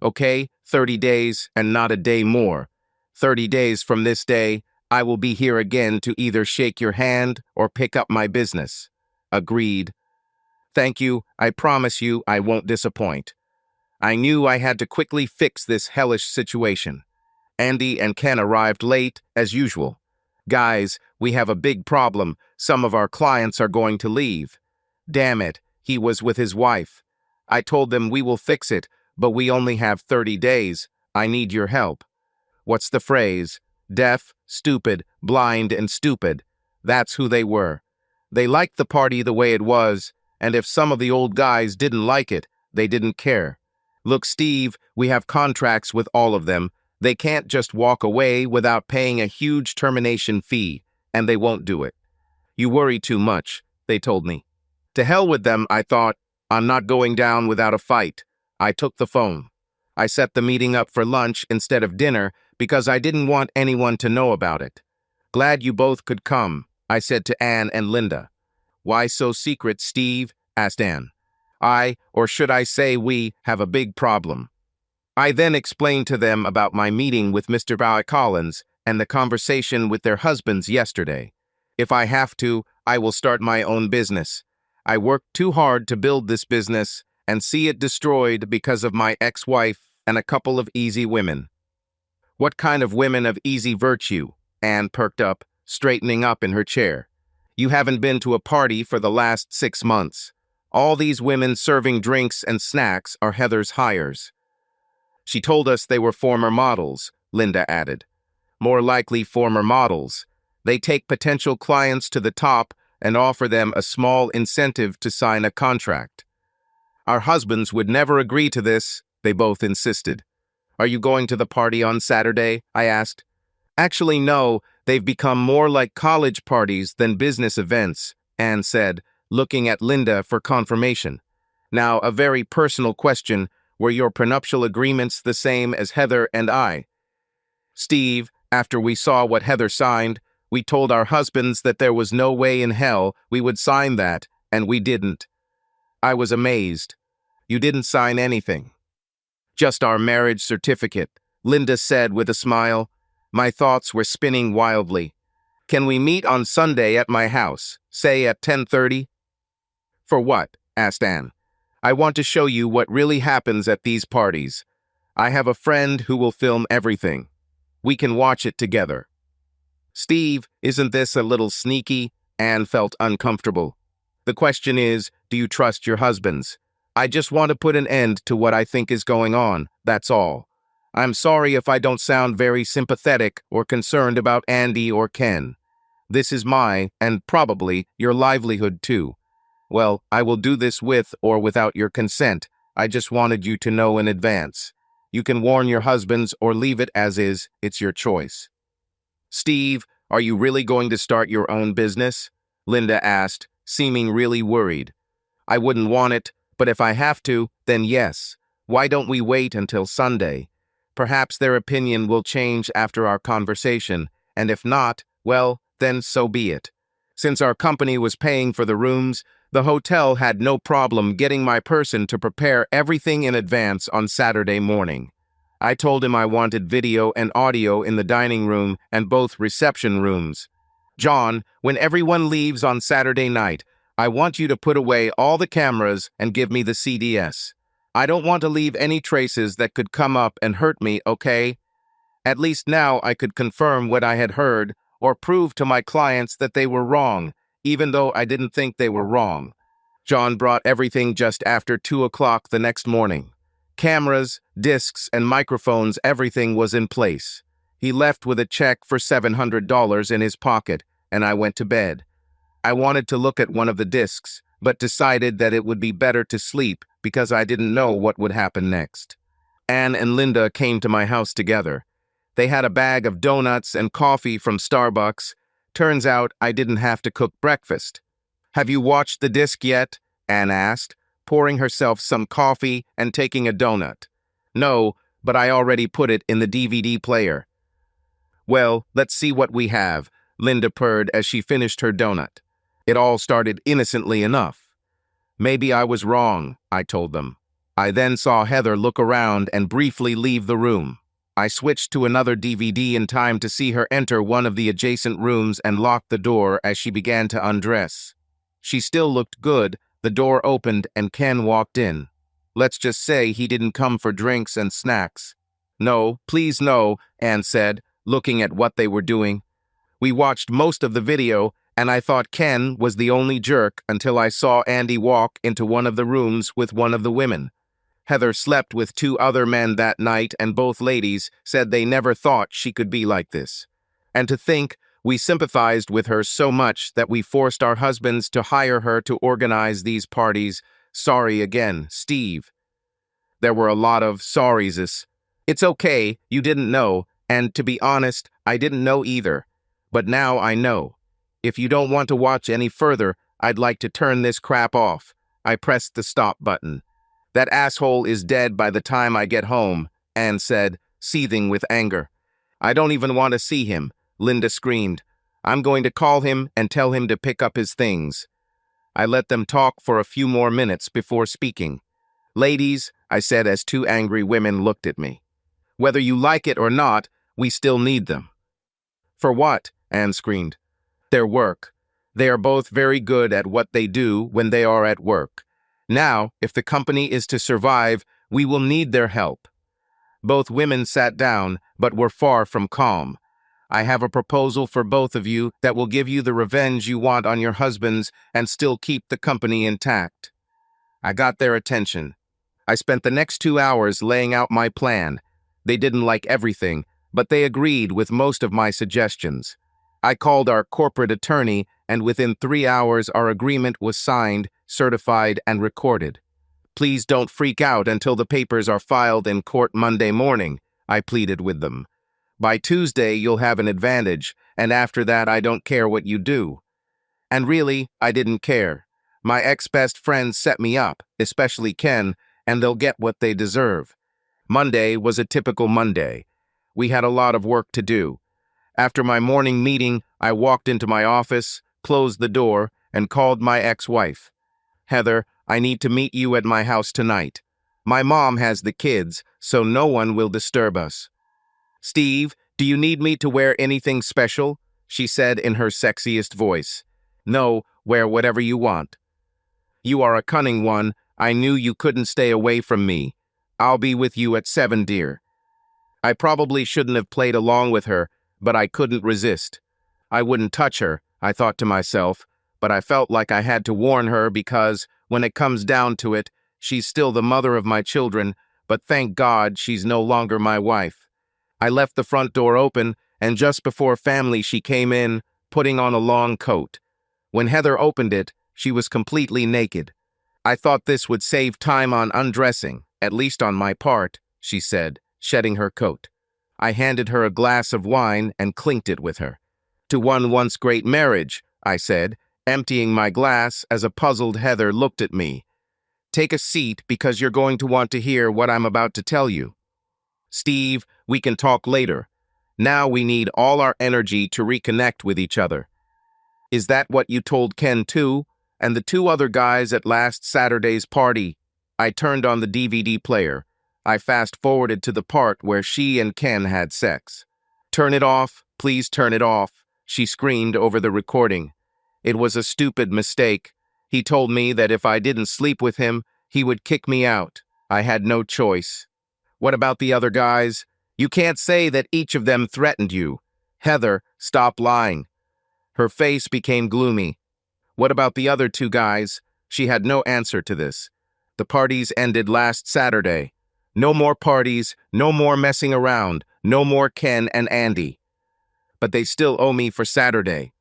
Okay, 30 days and not a day more. 30 days from this day, I will be here again to either shake your hand or pick up my business. Agreed. Thank you. I promise you I won't disappoint. I knew I had to quickly fix this hellish situation. Andy and Ken arrived late, as usual. Guys, we have a big problem. Some of our clients are going to leave. Damn it, he was with his wife. I told them we will fix it, but we only have 30 days. I need your help. What's the phrase? Deaf, stupid, blind, and stupid. That's who they were. They liked the party the way it was, and if some of the old guys didn't like it, they didn't care. Look, Steve, we have contracts with all of them. They can't just walk away without paying a huge termination fee, and they won't do it. You worry too much, they told me. To hell with them, I thought. I'm not going down without a fight. I took the phone. I set the meeting up for lunch instead of dinner because I didn't want anyone to know about it. Glad you both could come, I said to Anne and Linda. Why so secret, Steve? Asked Anne. Or should I say we, have a big problem. I then explained to them about my meeting with Mr. Collins and the conversation with their husbands yesterday. If I have to, I will start my own business. I worked too hard to build this business and see it destroyed because of my ex-wife and a couple of easy women. What kind of women of easy virtue? Anne perked up, straightening up in her chair. You haven't been to a party for the last 6 months. All these women serving drinks and snacks are Heather's hires. She told us they were former models, Linda added. More likely former models. They take potential clients to the top and offer them a small incentive to sign a contract. Our husbands would never agree to this, they both insisted. Are you going to the party on Saturday? I asked. Actually, no, they've become more like college parties than business events, Anne said, looking at Linda for confirmation. Now, a very personal question, were your prenuptial agreements the same as Heather and I? Steve, after we saw what Heather signed, we told our husbands that there was no way in hell we would sign that, and we didn't. I was amazed. You didn't sign anything. Just our marriage certificate, Linda said with a smile. My thoughts were spinning wildly. Can we meet on Sunday at my house, say at 10:30? For what? Asked Anne. I want to show you what really happens at these parties. I have a friend who will film everything. We can watch it together. Steve, isn't this a little sneaky? Anne felt uncomfortable. The question is, do you trust your husbands? I just want to put an end to what I think is going on, that's all. I'm sorry if I don't sound very sympathetic or concerned about Andy or Ken. This is my, and probably, your livelihood too. Well, I will do this with or without your consent. I just wanted you to know in advance. You can warn your husbands or leave it as is, it's your choice. Steve, are you really going to start your own business? Linda asked, seeming really worried. I wouldn't want it, but if I have to, then yes. Why don't we wait until Sunday? Perhaps their opinion will change after our conversation, and if not, well, then so be it. Since our company was paying for the rooms, the hotel had no problem getting my person to prepare everything in advance on Saturday morning. I told him I wanted video and audio in the dining room and both reception rooms. John, when everyone leaves on Saturday night, I want you to put away all the cameras and give me the CDS. I don't want to leave any traces that could come up and hurt me, okay? At least now I could confirm what I had heard or prove to my clients that they were wrong, even though I didn't think they were wrong. John brought everything just after 2 o'clock the next morning. Cameras, discs, and microphones, everything was in place. He left with a check for $700 in his pocket, and I went to bed. I wanted to look at one of the discs, but decided that it would be better to sleep because I didn't know what would happen next. Anne and Linda came to my house together. They had a bag of donuts and coffee from Starbucks. Turns out I didn't have to cook breakfast. Have you watched the disc yet? Anne asked, pouring herself some coffee and taking a donut. No, but I already put it in the DVD player. Well, let's see what we have, Linda purred as she finished her donut. It all started innocently enough. Maybe I was wrong, I told them. I then saw Heather look around and briefly leave the room. I switched to another DVD in time to see her enter one of the adjacent rooms and lock the door as she began to undress. She still looked good. The door opened and Ken walked in. Let's just say he didn't come for drinks and snacks. No, please no, Anne said, looking at what they were doing. We watched most of the video, and I thought Ken was the only jerk until I saw Andy walk into one of the rooms with one of the women. Heather slept with 2 other men that night, and both ladies said they never thought she could be like this. And to think, we sympathized with her so much that we forced our husbands to hire her to organize these parties. Sorry again, Steve. There were a lot of sorries. It's okay, you didn't know, and to be honest, I didn't know either. But now I know. If you don't want to watch any further, I'd like to turn this crap off. I pressed the stop button. That asshole is dead by the time I get home, Anne said, seething with anger. I don't even want to see him, Linda screamed. I'm going to call him and tell him to pick up his things. I let them talk for a few more minutes before speaking. Ladies, I said as 2 angry women looked at me. Whether you like it or not, we still need them. For what? Anne screamed. Their work. They are both very good at what they do when they are at work. Now, if the company is to survive, we will need their help." Both women sat down, but were far from calm. "I have a proposal for both of you that will give you the revenge you want on your husbands and still keep the company intact." I got their attention. I spent the next 2 hours laying out my plan. They didn't like everything, but they agreed with most of my suggestions. I called our corporate attorney, and within 3 hours our agreement was signed, certified, and recorded. "Please don't freak out until the papers are filed in court Monday morning," I pleaded with them. "By Tuesday you'll have an advantage, and after that I don't care what you do." And really, I didn't care. My ex-best friends set me up, especially Ken, and they'll get what they deserve. Monday was a typical Monday. We had a lot of work to do. After my morning meeting, I walked into my office, closed the door, and called my ex-wife. "Heather, I need to meet you at my house tonight. My mom has the kids, so no one will disturb us." "Steve, do you need me to wear anything special?" she said in her sexiest voice. "No, wear whatever you want." "You are a cunning one. I knew you couldn't stay away from me. I'll be with you at 7, dear." I probably shouldn't have played along with her, but I couldn't resist. I wouldn't touch her, I thought to myself, but I felt like I had to warn her because, when it comes down to it, she's still the mother of my children, but thank God she's no longer my wife. I left the front door open, and just before family she came in, putting on a long coat. When Heather opened it, she was completely naked. "I thought this would save time on undressing, at least on my part," she said, shedding her coat. I handed her a glass of wine and clinked it with her. "To one once great marriage," I said, emptying my glass as a puzzled Heather looked at me. "Take a seat because you're going to want to hear what I'm about to tell you." "Steve, we can talk later. Now we need all our energy to reconnect with each other." "Is that what you told Ken too? And the 2 other guys at last Saturday's party?" I turned on the DVD player. I fast-forwarded to the part where she and Ken had sex. "Turn it off, please turn it off," she screamed over the recording. "It was a stupid mistake. He told me that if I didn't sleep with him, he would kick me out. I had no choice." "What about the other guys? You can't say that each of them threatened you." "Heather, stop lying." Her face became gloomy. "What about the other 2 guys?" She had no answer to this. "The parties ended last Saturday. No more parties, no more messing around, no more Ken and Andy." "But they still owe me for Saturday."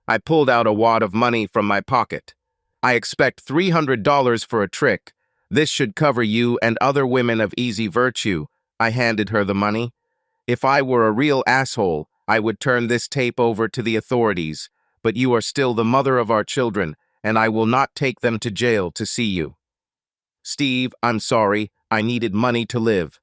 I pulled out a wad of money from my pocket. "I expect $300 for a trick. This should cover you and other women of easy virtue." I handed her the money. "If I were a real asshole, I would turn this tape over to the authorities, but you are still the mother of our children, and I will not take them to jail to see you." "Steve, I'm sorry. I needed money to live."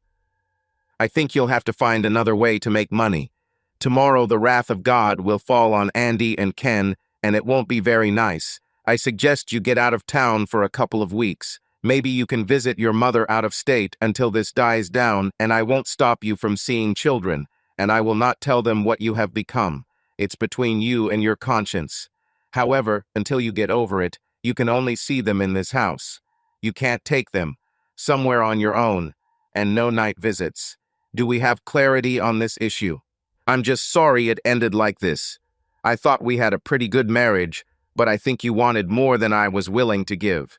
"I think you'll have to find another way to make money. Tomorrow the wrath of God will fall on Andy and Ken, and it won't be very nice. I suggest you get out of town for a couple of weeks. Maybe you can visit your mother out of state until this dies down, and I won't stop you from seeing children, and I will not tell them what you have become. It's between you and your conscience. However, until you get over it, you can only see them in this house. You can't take them. Somewhere on your own, and no night visits. Do we have clarity on this issue? I'm just sorry it ended like this. I thought we had a pretty good marriage, but I think you wanted more than I was willing to give."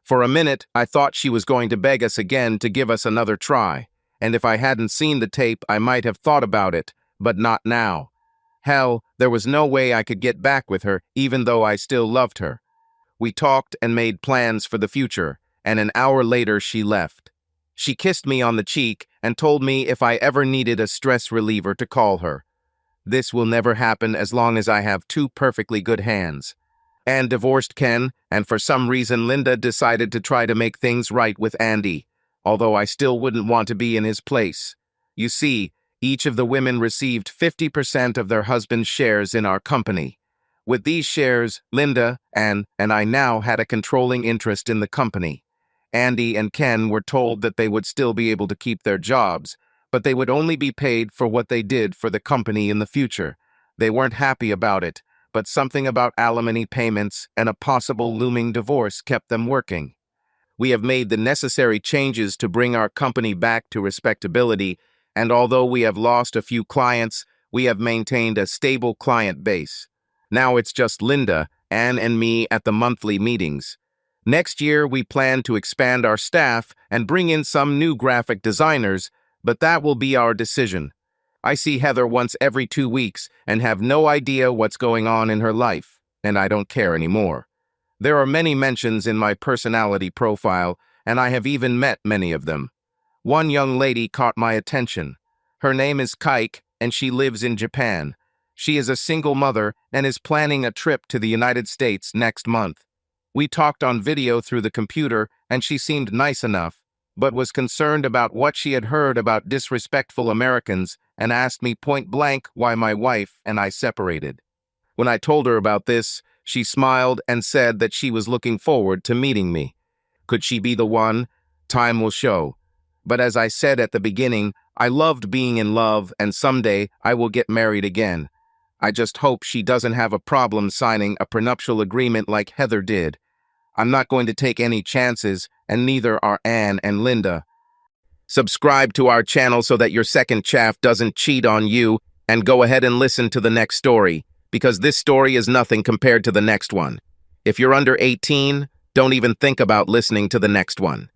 For a minute, I thought she was going to beg us again to give us another try, and if I hadn't seen the tape, I might have thought about it, but not now. Hell, there was no way I could get back with her, even though I still loved her. We talked and made plans for the future, and an hour later she left. She kissed me on the cheek and told me if I ever needed a stress reliever to call her. This will never happen as long as I have 2 perfectly good hands. Anne divorced Ken, and for some reason Linda decided to try to make things right with Andy, although I still wouldn't want to be in his place. You see, each of the women received 50% of their husband's shares in our company. With these shares, Linda, Anne, and I now had a controlling interest in the company. Andy and Ken were told that they would still be able to keep their jobs, but they would only be paid for what they did for the company in the future. They weren't happy about it, but something about alimony payments and a possible looming divorce kept them working. We have made the necessary changes to bring our company back to respectability, and although we have lost a few clients, we have maintained a stable client base. Now it's just Linda, Anne, and me at the monthly meetings. Next year, we plan to expand our staff and bring in some new graphic designers, but that will be our decision. I see Heather once every 2 weeks and have no idea what's going on in her life, and I don't care anymore. There are many mentions in my personality profile, and I have even met many of them. One young lady caught my attention. Her name is Kaik, and she lives in Japan. She is a single mother and is planning a trip to the United States next month. We talked on video through the computer, and she seemed nice enough, but was concerned about what she had heard about disrespectful Americans and asked me point blank why my wife and I separated. When I told her about this, she smiled and said that she was looking forward to meeting me. Could she be the one? Time will show. But as I said at the beginning, I loved being in love, and someday I will get married again. I just hope she doesn't have a problem signing a prenuptial agreement like Heather did. I'm not going to take any chances, and neither are Anne and Linda. Subscribe to our channel so that your second chaff doesn't cheat on you, and go ahead and listen to the next story, because this story is nothing compared to the next one. If you're under 18, don't even think about listening to the next one.